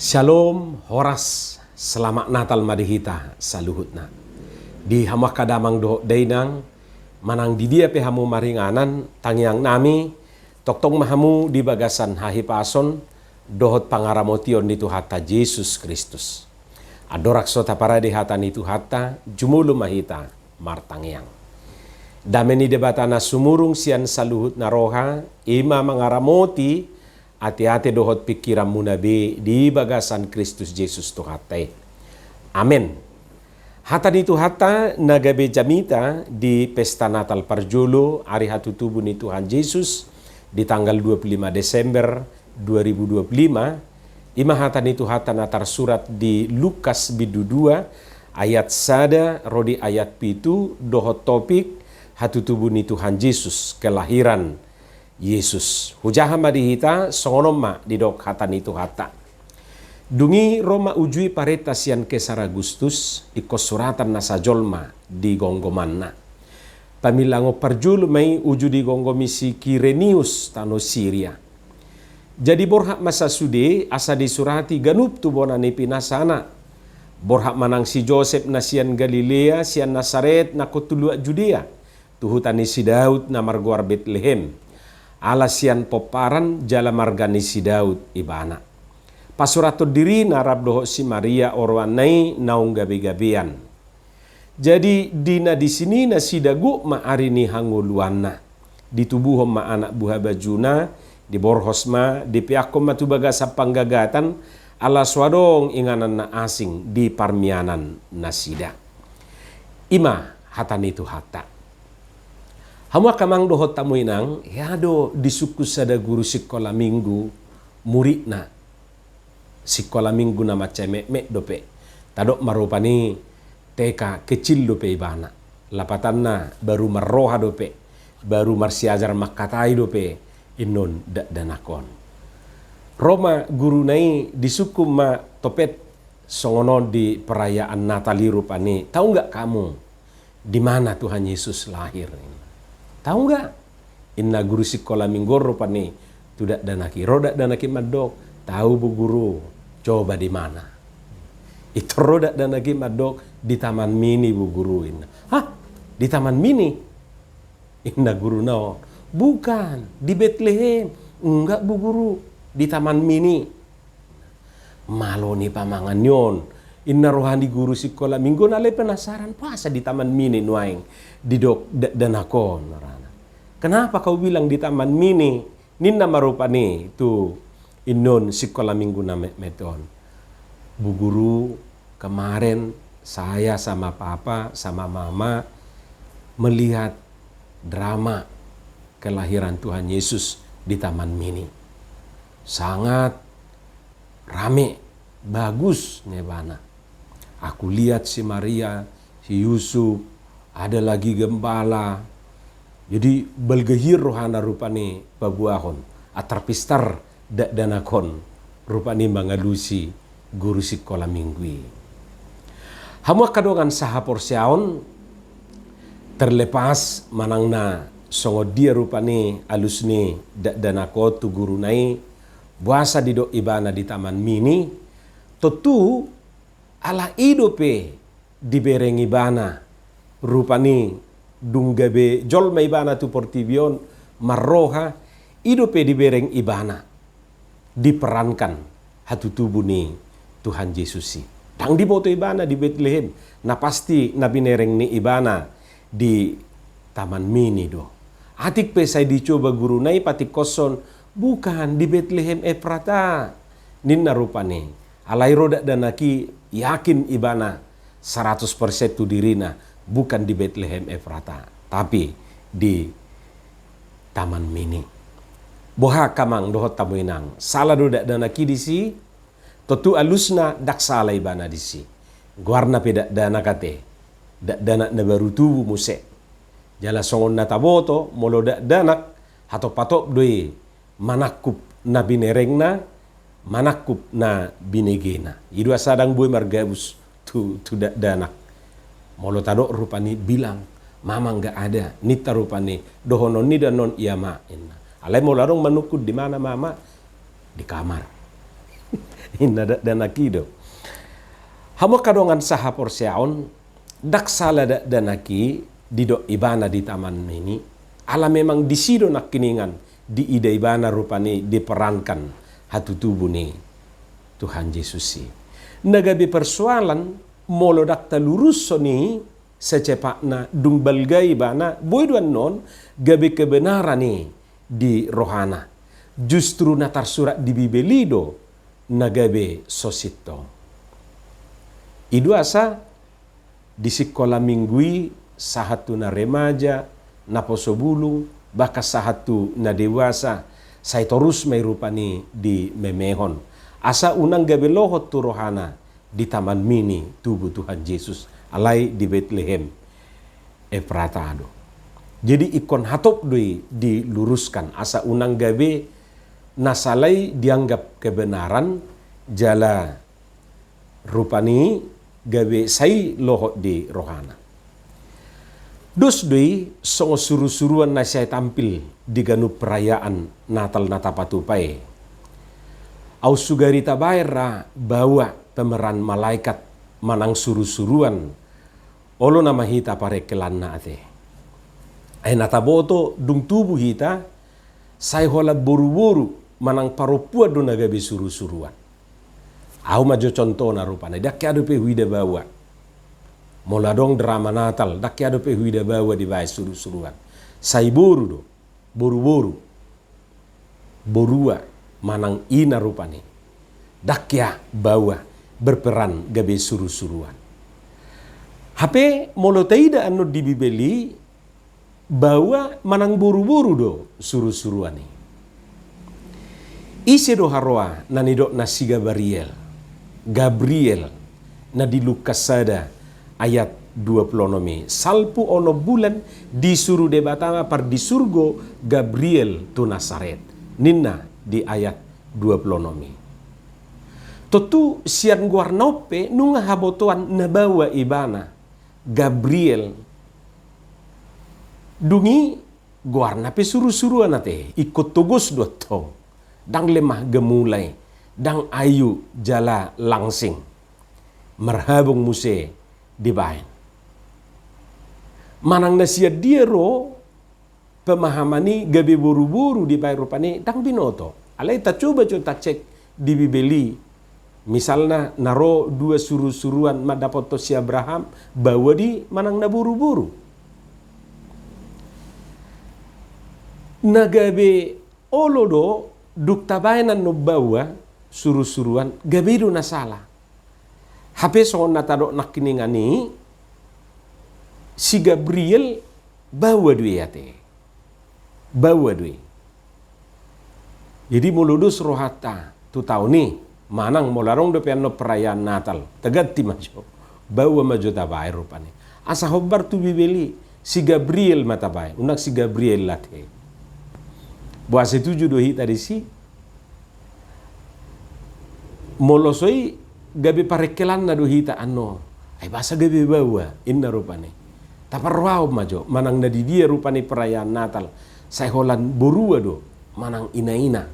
Shalom, horas, selamat Natal madihita saluhutna. Di hamah kadamang doh dainang, manang di dia pehamu maringanan, tangyang nami, toktong mahamu di bagasan hahipason, dohot pangaramotion di Tuhata Yesus Kristus. Adorak sota para di hatan itu hata, jumulu mahita, martangyang. Dameni debatana sumurung sian saluhut naroha, ima mangaramoti, ati-ati dohot pikiran munabi di bagasan Kristus Yesus Tuhatai. Amin. Hata di Tuhata nagabe jamita di pesta Natal Parjolo hari hatu tubuh ni Tuhan Yesus di tanggal 25 Desember 2025. Ima hata ni Tuhata natar surat di Lukas bidu 2 ayat sada rodi ayat pitu dohot topik hatu tubuh ni Tuhan Yesus kelahiran Yesus. Hujaha madihita songonoma di dok hata ni Tuhata. Dungi Roma ujui pareta sian Kesar Agustus ikos suratan nasa jolma di gonggomanna. Pamilango parjul mai uju di gonggomi si Kirenius tano Syria. Jadi borhak masa sude asa disurati ganup tu bonani pinasana. Borhak manang si Joseph na sian Galilea sian Nasaret na kotulua Judea. Tuhutani si Daud na marguar Bethlehem. Alasian poparan jala margani si Daud ibana. Pasurato diri narab doho si Maria orwanai naung gabi-gabian. Jadi dina di sini na si dagu ma arini hanguluanna. Ditubuhom ma anak buah bajuna, di borhos ma, di piakom ma tubaga sa panggagatan, ala swadong inganan na asing di parmianan na sida. Ima hatan itu hata. Hamwa kamang dohot tamu inang, yado disuku sada guru sekolah minggu murid na sekolah minggu nama cemek dope. Tadok marupani TK kecil dope ibana. Lapatanna baru marroha dope, baru marsiajar makatai dope inon danakon. Roma guru nai disuku ma topet songono di perayaan Natali rupani. Tahu nggak kamu di mana Tuhan Yesus lahir? Tahu nggak? Inna guru sekolah minggu rupani tidak danaki roda danaki madok. Tahu bu guru, coba di mana? Itu roda danaki madok di taman mini bu guru. Hah? Di taman mini? Inna guru no, bukan di Bethlehem. Enggak bu guru, di taman mini. Malo ni pamangan yon. Inna rohani guru sekolah minggu nale penasaran puasa di taman mini nuaing di dok danakon. Kenapa kau bilang di taman mini? Ninna marupani tu inon sekolah minggu na meton. Bu guru, kemarin saya sama papa sama mama melihat drama kelahiran Tuhan Yesus di taman mini. Sangat rame, bagus nebana. Aku lihat si Maria, si Yusuf, ada lagi gembala. Jadi balgahir rohana rupani babuahon atarpistar danakon rupani mangalusi guru sekolah minggu. Hamwa kadongan saha porsiaon terlepas manangna songo dia rupani alusni danako tu guru nai buasa di do ibana di taman mini totu ala idope dibereng ibana rupani dunggabe jol may ibana tu portibion marroha idope dibereng ibana diperankan hatu tubuh ni Tuhan Yesus. Dang di boto ibana di Bethlehem na pasti na binereng ni ibana di taman mini do. Atik pe say dicoba guru nai patik koson bukan di Bethlehem Efrata ninna rupani alai roda danaki yakin ibana 100% tu dirina bukan di Bethlehem Efrata, tapi di taman mini. Boha kamang dohot tamu inang. Salah do danaki disi, totu alusna dak salah ibana disi. Guarna peda dana kate, dana na baru tubuh muse. Jala songon na taboto, molo danak, hato patop doi manakup na binereng na, manakup na binegena. Idua sadang boy margabus tu danak. Molo tadok rupani bilang, mama nggak ada. Nita rupani dohonon ni dan non iya ma. Alai molarong manukut di mana mama? Di kamar. Inna danakido. Hamo kadongan saha porseaon dak sala danaki dido ibana di taman ini. Ala memang disido nak kiningan di ida ibana rupani diperankan hatu tubuh ni Tuhan Yesus si. Nagabi persoalan molo dak talurus ni secepatna dung balgai bana boyduan non gabi kebenaran ni di rohana. Justru natar surat di Bibelido nagabe sosito. Idu asa di sekolah minggui sahatu na remaja na posobulung baka sahatu na dewasa say torus may rupani di memehon. Asa unang gabi lohot tu rohana di taman mini tubuh Tuhan Yesus alay di Bethlehem Efratado. Jadi ikon hatop doi diluruskan asa unang gabi nasalay dianggap kebenaran jala rupani gabe sai lohot di rohana. Dos doi songo suru-suruan na siya tampil di ganu perayaan Natal na tapatupai. Au sugarita bayra bawa pemeran malaikat manang suru-suruan olo na mahita pare kelan na ate. Ay nataboto dung tubuh hita say holat boru-boru manang paropua do nagabi suru-suruan. Au majo contoh na rupana dak kado pe huida bawa. Moladong drama Natal dak kado pe huida bawa di bay suru-suruan. Say boru do boru-boru borua manang ina rupani. Dak ya bawa berperan gabe suru-suruan. Hape molo taida anu di Bibeli bawa manang boru-boru do suru-suruan ni. Ise do haroa nanidok nasi Gabriel na di Lukas sada ayat 20 salpu ono bulan disuruh debatama par di surgo Gabriel tu Nasaret ninna di ayat 20 Totu sian guarnope nunga habotoan nabawa ibana Gabriel dungi guarna pe suru-suruan nate ikut togos dotong dang lemah gemulai dang ayu jala langsing merhabung muse dibain manang nasia diero pemahamani gabe buru-buru di bay rupani dang binoto alai ta coba cek di Bibeli misalnya naro dua suru-suruan madapoto si Abraham bawa di manang na buru-buru nagabe olodo duk tabayanan no bawa suru-suruan gabiru na salah. Hape songon natadok nakiningani si Gabriel bawa dui ate. Bawa dui. Jadi muludus rohata tu tahu ni manang molarong do piano perayaan Natal. Tegati majo. Bawa majo tabai rupane. Asa hobar tu Bibeli si Gabriel matabai. Unak si Gabriel late. Buat setuju dohi tadi si molosoi gabi parekelan na dohita ano ay basa gabi bawa inna rupane taparwao majo manang na di dia rupane perayaan Natal say holan borua do manang ina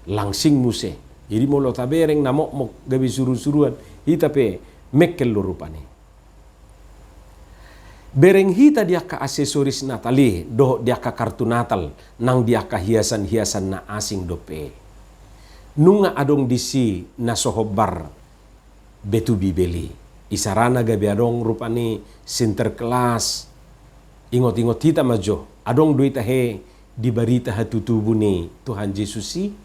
langsing muse jadi molo tabereng namok gabi suru-suruan hita pe mekkel lo rupane bereng hita dia ka aksesoris Natali do dia ka kartu Natal nang dia ka hiasan-hiasan na asing dope nunga adong disi na sohobar betu Bibeli isarana gabi adong rupani sinterklas ingot-ingot hita majo adong duita he di barita hatu tubuh ni Tuhan Yesus si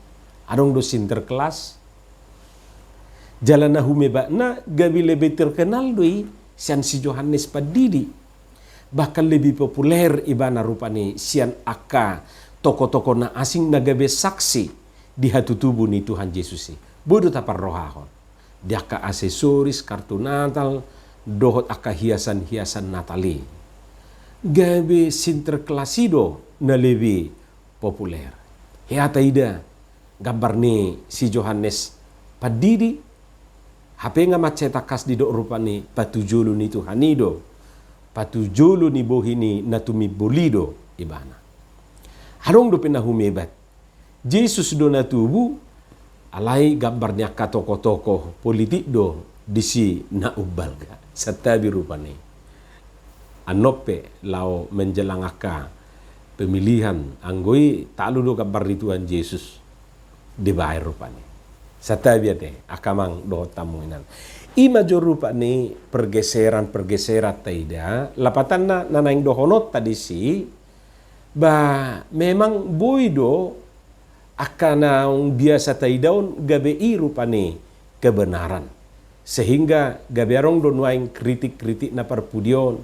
adong do sinterklas jalan na humeba na gabi lebih terkenal doi sian si Yohanes Padidi bahkan lebih populer ibana rupani sian aka toko-toko na asing na gabe saksi di hatu tubuh ni Tuhan Yesus si bodoh tapar rohahon dia ka aksesoris kartu Natal dohot aka hiasan-hiasan Natali gabe sinterklasido na lebih populer heata ida gambar ni si Yohanes Padidi hape nga macetakas di do rupani patujulu ni Tuhanido patujulu ni bohini natumi bolido ibana harong do pinahumebat Jesus do natubu alai gambarnya ka toko-toko politik do disi na ubal ga satabi rupane anope lao menjelang aka pemilihan anggoi talu do gambar di Tuhan Yesus dibayar rupane satabi ade akamang do tamuinan ima jo rupane pergeseran taida lapatanna nanaing dohonot tadi si ba memang boido akana biasa taidaun gabe rupane kebenaran sehingga gabe arong don waing kritik na perpudion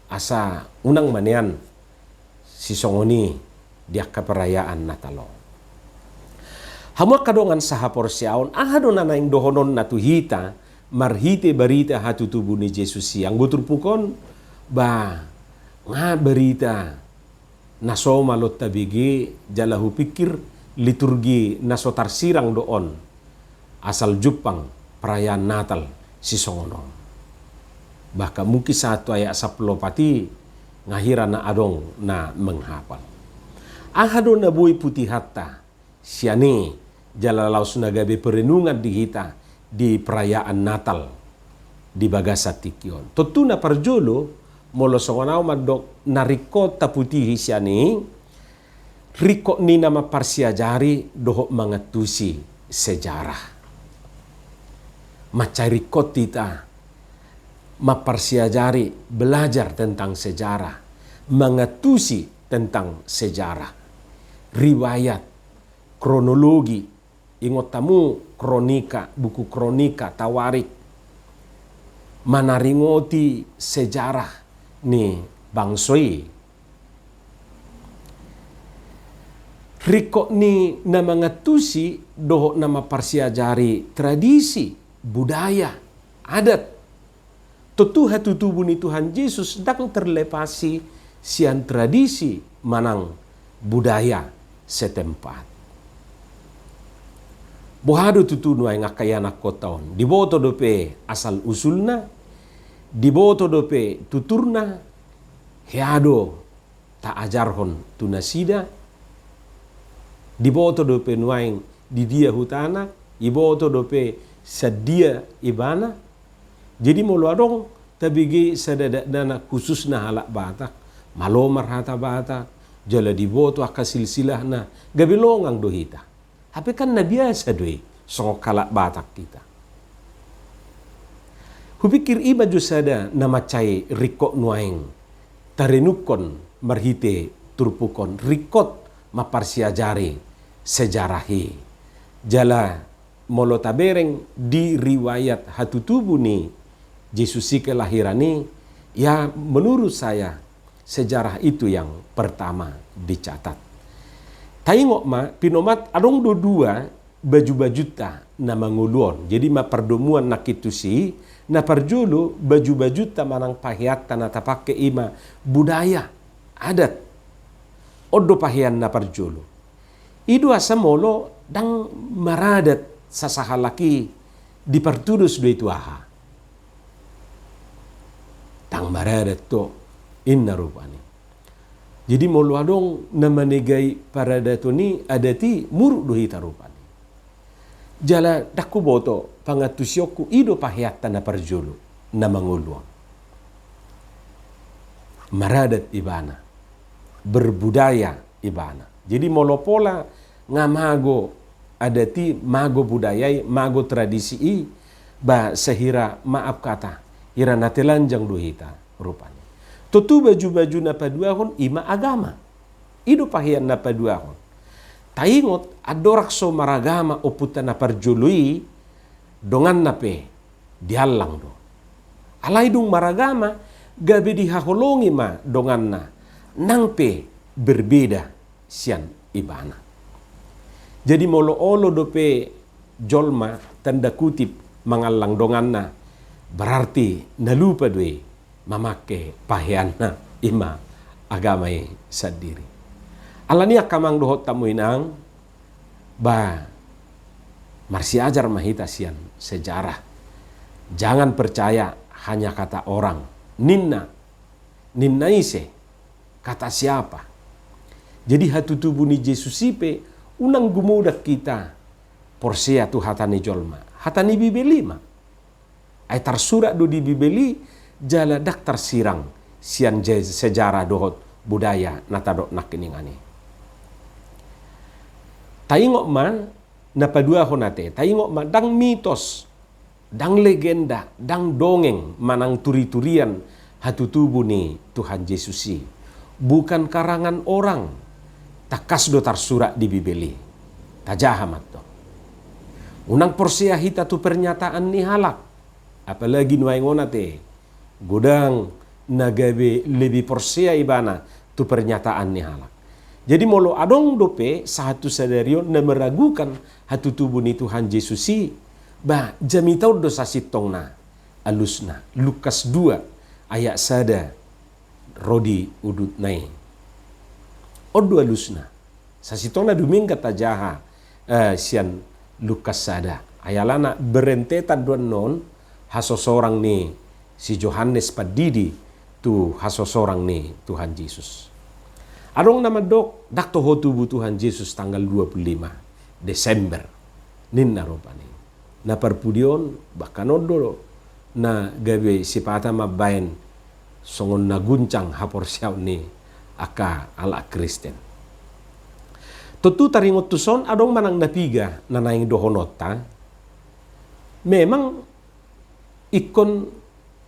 asa unang manean si songoni dia keperayaan Natalo hamua kadongan saha porsiaon ahadon nanaing dohonon natuhita marhite barita hatu tubuh ni Yesus yang gutur pukon ba nga berita naso malot tabigi jalahu pikir liturgi nasotar sirang doon asal Jepang perayaan Natal si songono bahkan mungkin satu ayat saplopati ngahira na adong na menghafal ahado na buhay putih hatta siane jalalau sunagabe perenungan di hita di perayaan Natal di Bagasatikion totu na parjolo molo songonau madok nariko taputih siane riko ni nama parsiajari dohok mengetusi sejarah. Macari kotita maparsiajari belajar tentang sejarah, mengetusi tentang sejarah, riwayat, kronologi, ingot tamu kronika, buku kronika, tawarik, manaringoti sejarah ni bangsoi. Riko ni na mengetusi dohok nama parsiajari tradisi, budaya, adat. Tentu hatu tubuh ni Tuhan Yesus sedang terlepasi sian tradisi manang budaya setempat. Bohado tutu nuai ngakayana kotaon. Diboto dope asal usulna, diboto dope tuturna, heado ta ajarhon tunasida, diboto dope nuaing di dia hutana, iboto dope sadia ibana. Jadi molo adong tabigi sadada dana khusus na halak batak, malomar hata batak, jala diboto akasilsilah na gabilongang dohita. Tapi kan na biasa doi song kalak batak kita. Hupikir iba jusada na macai rikot nuaing tarinukon marhite turpukon rikot maparsiajari sejarahi jala molo tabereng di riwayat hatu tubuh ni Yesus kelahirani ya menurut saya sejarah itu yang pertama dicatat. Taingok ma pinomat adong dua baju ta na manguluon jadi ma perdomuan nakitusi na parjulu baju ta manang pahiat na tapake ima budaya adat odo pahian na parjulu. Idu asa molo dang maradat sasahalaki di partudus do itu aha. Dang maradat to inna rupani. Jadi molo adong namanegai paradato ni adati muruk do hita rupani. Jala daku boto pangatusyoku ido pahiatan na parjulu na manguluang. Maradat ibana. Berbudaya ibana. Jadi molo pola ngamago adati mago budayai mago tradisi i ba sehira maaf kata ira natelanjang dohita rupanya. Tutu baju-baju na paduahon ima agama. Ido pahian na paduahon. Taingot adorakso maragama oputa na parjului dongan nape dialang do. Alai dung maragama gabe dihaholongi ma dongan na nangpe berbeda sian ibana. Jadi molo olo dope jolma tanda kutip mangalang donganna berarti nalupa doi mamake pahianna ima agamai sadiri. Alania kamang dohot tamuinang ba marsi ajar mahita sian sejarah. Jangan percaya hanya kata orang. Ninna ise kata siapa. Jadi hatu tubuh ni Yesus ipe unang gumudak kita porsia tu hatani jolma. Hatani bibeli ma. Ay tarsurat do di bibeli jala daktar sirang sian sejarah dohot budaya natadok nakiningani. Taingok ma napadua honate, taingok ma dang mitos, dang legenda, dang dongeng manang turi-turian hatutubu ni Tuhan Yesusi. Bukan karangan orang, takas do tarsurat di bibeli. Tajahamat do. Unang porsia hita tu pernyataan ni halak. Apalagi nuay ngonate, godang nagabe lebih porsia ibana tu pernyataan ni halak. Jadi molo adong dope satu sadario na meragukan hatu tubuh ni Tuhan Yesusi, bah jamitau dosa sitongna alusna. Lukas 2 ayat sada rodi udut nai. Odu alusna. Sasitongna duming kata jaha sian Lukas sada. Ayalana berentetan duan non haso sorang ni si Yohanes Padidi tu haso sorang ni Tuhan Yesus. Adong nama dok dakto hotubu Tuhan Yesus tanggal 25 Desember ninna ropani. Na perpudion bahkan odo na gawe sipata mabayan songon naguncang hapor siaw ni aka ala Kristen. Tutu taringot tuson adong manang napiga na naing dohonota. Memang ikon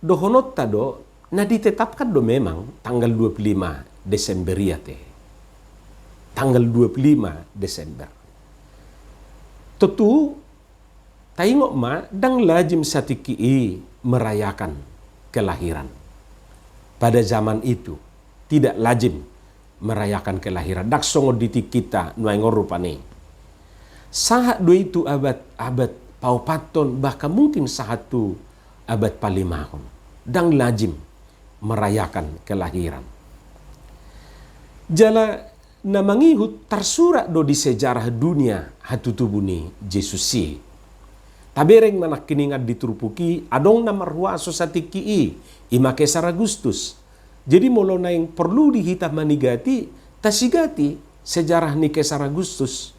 dohonota do na ditetapkan do memang tanggal 25 Desember te. Tanggal 25 Desember. Tentu taingok ma dang lajim satiki merayakan kelahiran. Pada zaman itu tidak lazim merayakan kelahiran. Dak songo diti kita nuai ngorupane. Sahat do itu abad paupaton bahkan mungkin satu abad palimahon. Dang lazim merayakan kelahiran. Jala na mangihut tarsurat do di sejarah dunia hatutubuni Yesusi. Tabereng manak kiningat diturupuki adong na marhua sosatiki ima Kesar Agustus. Jadi molo naing perlu dihitam manigati tasigati sejarah ni Kesar Agustus.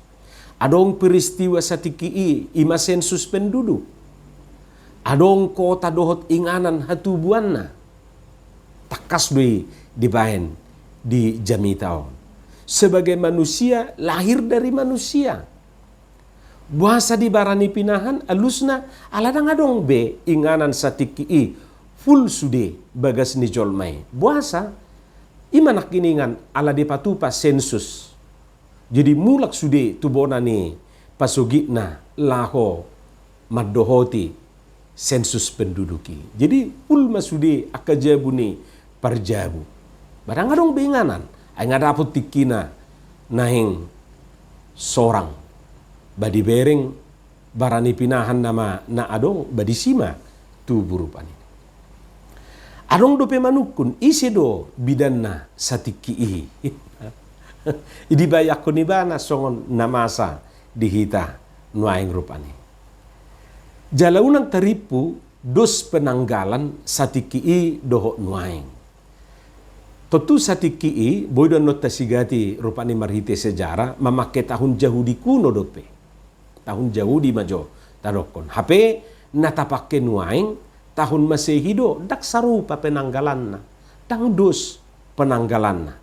Adong peristiwa satiki ima sensus penduduk. Adong kota dohot inganan hatubuanna. Takas doi dibahen di jamitau. Sebagai manusia, lahir dari manusia. Buasa di barani pinahan, alusna, aladang adong be, inganan satiki full sude bagas ni jolmai. Buasa, imanak kiningan ala di patupa sensus. Jadi mulak sude tubona ni pasugitna laho maddohoti sensus penduduki. Jadi full masude akajabu ni parjabu. Barang adong benganan, ay nga dapat tikina nahing sorang. Badi bereng barani pinahan nama na adong badi sima tu burupan ini. Adong dope manukun isi do bidanna satiki Idi bayak ko ni bana songon namasa dihita nuaing rupani. Jalaunang taripu dos penanggalan satiki doho nuaing. Tentu satiki boy don nota sigati rupani marhite sejarah memakai tahun Yahudi kuno dope. Tahun Yahudi majo tadokon. HP natapake nuaing tahun Masehi do dak sarupa penanggalanna. Dang dos penanggalanna.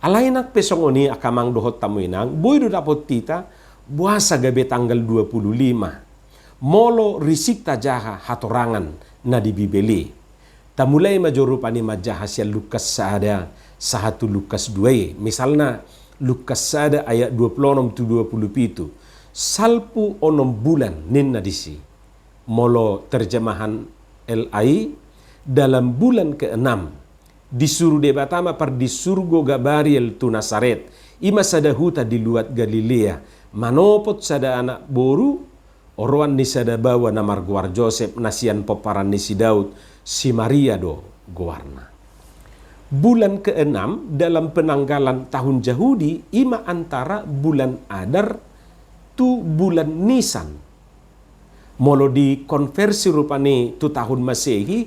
Alainak pesongoni akamang dohot tamuinang boy do dapot tita buasa gabe tanggal 25. Molo risik tajaha hatorangan na dibibeli. Tamulai majorupani majahasya Lukas sada sahatu Lukas 2. Misalnya Lukas sada ayat 26 tu 27. Salpu onom bulan ninna disi. Molo terjemahan LAI dalam bulan ke-6 disuruh debatama par disurgo Gabariel tu Nasaret. Ima sada huta di luat Galilea. Manopot sada anak boru oroan ni sada bawa namar guar Joseph nasian peparan ni si Daud. Si Maria do gowarna. Bulan ke-6 dalam penanggalan tahun Yahudi ima antara bulan Adar tu bulan Nisan. Molo di konversi rupane tu tahun Masehi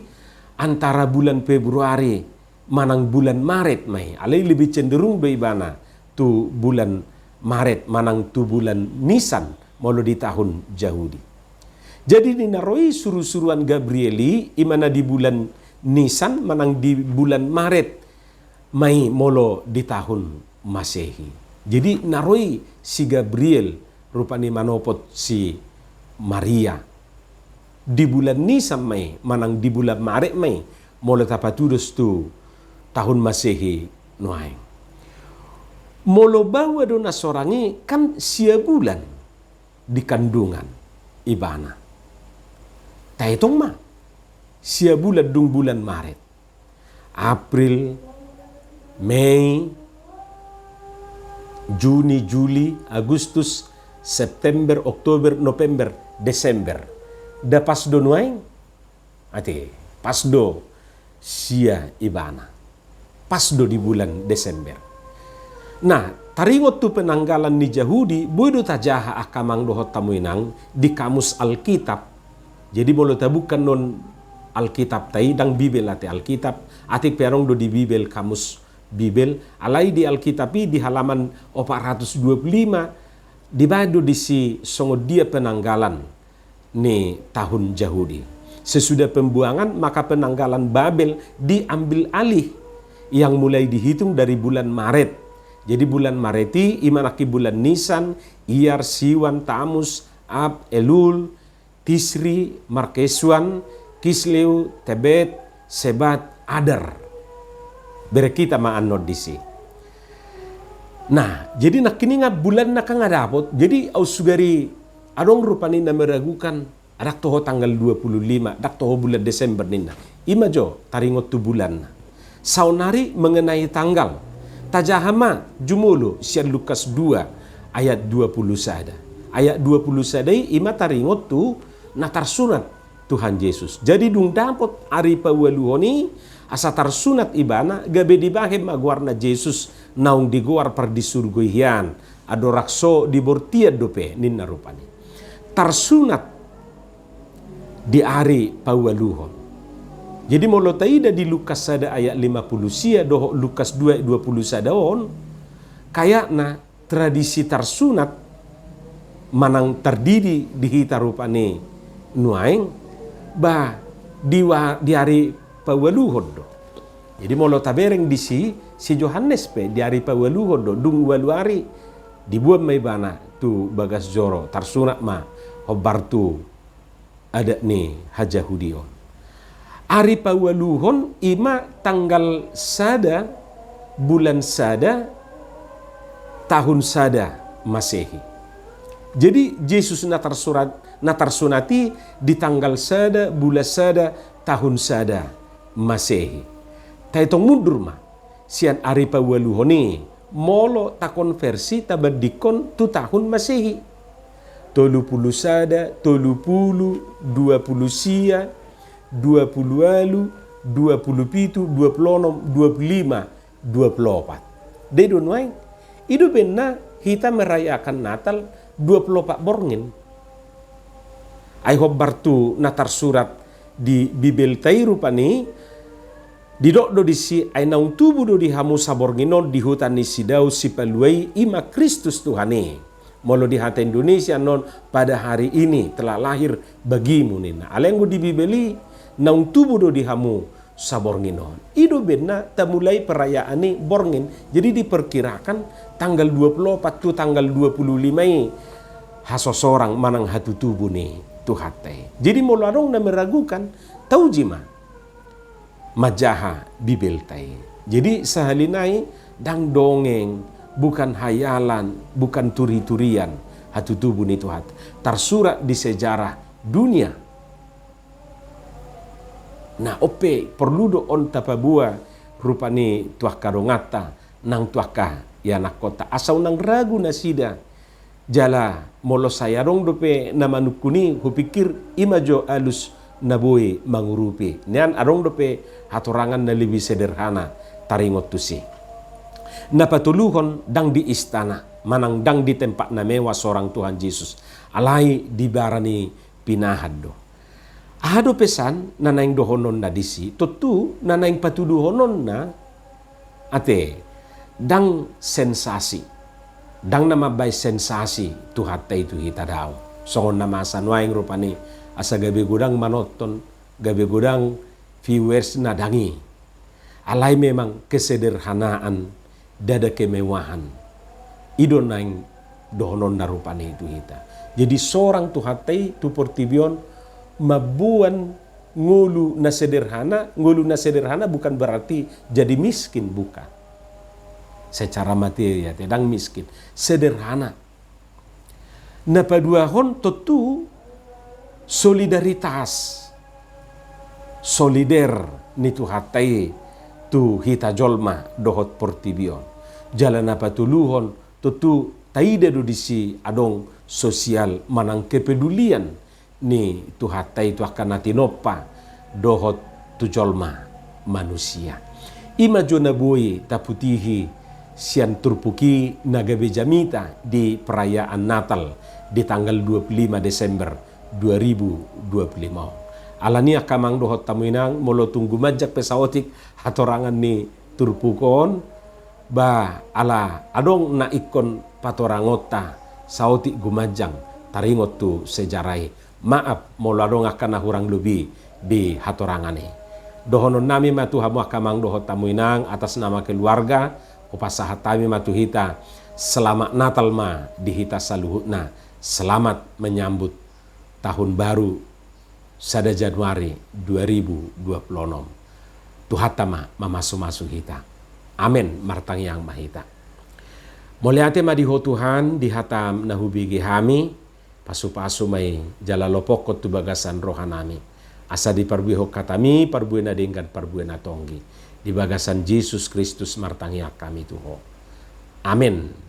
antara bulan Februari manang bulan Maret mai. Alai lebih cenderung do ibana tu bulan Maret manang tu bulan Nisan molo di tahun Yahudi. Jadi ninaroi suruh-suruan Gabrieli imana di bulan Nisan manang di bulan Maret mai molo di tahun Masehi. Jadi naroi si Gabriel rupani manopot si Maria di bulan Nisan mai manang di bulan Maret mai molo tapatudos tu tahun Masehi nuaing. Molo bawa dona sorangi kan sia bulan di kandungan ibana. Taitong ma sia bulan dung bulan Maret, April, Mei, Juni, Juli, Agustus, September, Oktober, November, Desember. Da pas do nuaing ate pas do sia ibana. Pas do di bulan Desember. Nah, taringot tu penanggalan ni Yahudi, bodo tajaha akamang dohot tamuinang di kamus Alkitab. Jadi bolo tabukan non Alkitab tai dang Bibel ate Alkitab, atik perong do di Bibel kamus Bibel, alai di Alkitapi di halaman 425 dibado di si songo dia penanggalan ni tahun Yahudi. Sesudah pembuangan maka penanggalan Babel diambil alih yang mulai dihitung dari bulan Maret. Jadi bulan Mareti, imanaki bulan Nisan, Iyar, Siwan, Tamus, Ab, Elul, Tisri, Markeswan, Kisleu, Tebet, Sebat, Adar. Berekita maanod disi. Nah, jadi nak kini nga bulan na kang adapot, jadi au sugari adong rupani na meragukan adak toho tanggal 25, dak toho bulan Desember nina. Ima jo taringot tu bulan na. Saunari mengenai tanggal. Tajahama jumulo sian Lukas 2 ayat 20 sada. Ayat 20 sada ima taringot tu natar sunat Tuhan Yesus. Jadi dung dapot ari pawaluhoni asa tarsunat ibana gabe dibahem agwarna Yesus naung digowar par di surgoihian adorakso di bortia dope ninna rupani. Tarsunat di ari pawaluhon. Jadi molo taida di Lukas sada ayat 50 sia doho Lukas 2 20 sada on kayakna tradisi tarsunat manang terdiri di hita rupane nuaing ba di hari pawaluhon do. Jadi molo tabereng di si Johannes pe di hari pawaluhon do dung waluari dibuat may bana tu bagas joro tarsunat ma hobar tu ada ni hajahudion. Ari pawaluhon ima tanggal sada bulan sada tahun sada Masehi. Jadi Yesus natarsunati di tanggal sada bulan sada tahun sada Masehi. Taitong mundur ma sian ari pawaluhoni molo ta konversi tabadikon tu tahun Masehi. 30 sada, 30, 20 sia, 20 alu, 20 pitu, 26, 25, 24. Dedo nuaing, itu benar kita merayakan Natal 24 borngin. Ai hobar tu natar surat di Bibel tai rupani didok do disi ai naung tubu do di hamu sabornginon di hutan ni sidau si paluai ima Kristus Tuhane. Molo di hata Indonesia non pada hari ini telah lahir bagimu nina. Alenggo di Bibeli naung tubuh do dihamu sabornginon. Ido bena tamulai perayaan ni borngin. Jadi diperkirakan tanggal 24 tu tanggal 25 hasosorang manang hatu tubuh ni tuhate. Jadi molarong na meragukan tau jima majaha Bibel tai. Jadi sahalinai dang dongeng bukan hayalan, bukan turi-turian hatu tubuh ni Tuhan. Tersurat di sejarah dunia. Nah ope perlu do on tapabua rupani tuah karongata nang tuah ka ya nak kota asau nang ragu nasida jala molo sayarong dope namanukuni hupikir imajo alus naboe mangurupi nian arong dope hatorangan na lebih sederhana taringot tusi napatuluhon dang di istana manang dang di tempat na mewah seorang Tuhan Yesus alai dibarani pinahad do. Ahado pesan nanaing dohonon na disi, tutu nanaing patuduhonon na ate dang sensasi. Dang nama bay sensasi tu hatta itu hita daw. Songon nama asanwaing rupani asa gabe gudang manoton, gabe gudang viewers nadangi. Alai memang kesederhanaan, dada kemewahan. Idon naing dohonon darupani itu hita. Jadi seorang tu hatai tu portibion mabuan ngulu na sederhana bukan berarti jadi miskin, bukan. Secara materi ya, tidak miskin, sederhana. Na paduahon tentu solidaritas, solider ni tu hatai tu hita jolma dohot portibion. Jalan apa tuluhon tentu taida do disi adong sosial manang kepedulian ni tu hatai tu akan natinopa dohot tu jolma manusia. Ima jona boi taputihi sian turpuki nagabe jamita di perayaan Natal di tanggal 25 Desember 2025. Alania kamang dohot tamuinang molo tunggu majak pesaotik hatorangan ni turpukon ba ala adong na ikon patorangota sauti gumajang taringot tu sejarai. Maaf molo adong akan nahurang lebih di hatorangane. Dohonon nami matu hamu kamang dohot tamuinang atas nama keluarga upasaha tami matu hita selamat Natal ma di hita saluhutna. Selamat menyambut tahun baru sada Januari 2026. Tuhatama mamasu-masu hita. Amin martang yang mahita. Moliate madiho Tuhan di hatam nahubigi hami pasu-pasu mai jala lopokot tu bagasan rohanami. Asa di parbuho katami parbuena dengkan parbuena tonggi. Di bagasan Yesus Kristus martang yang kami tuho. Amin.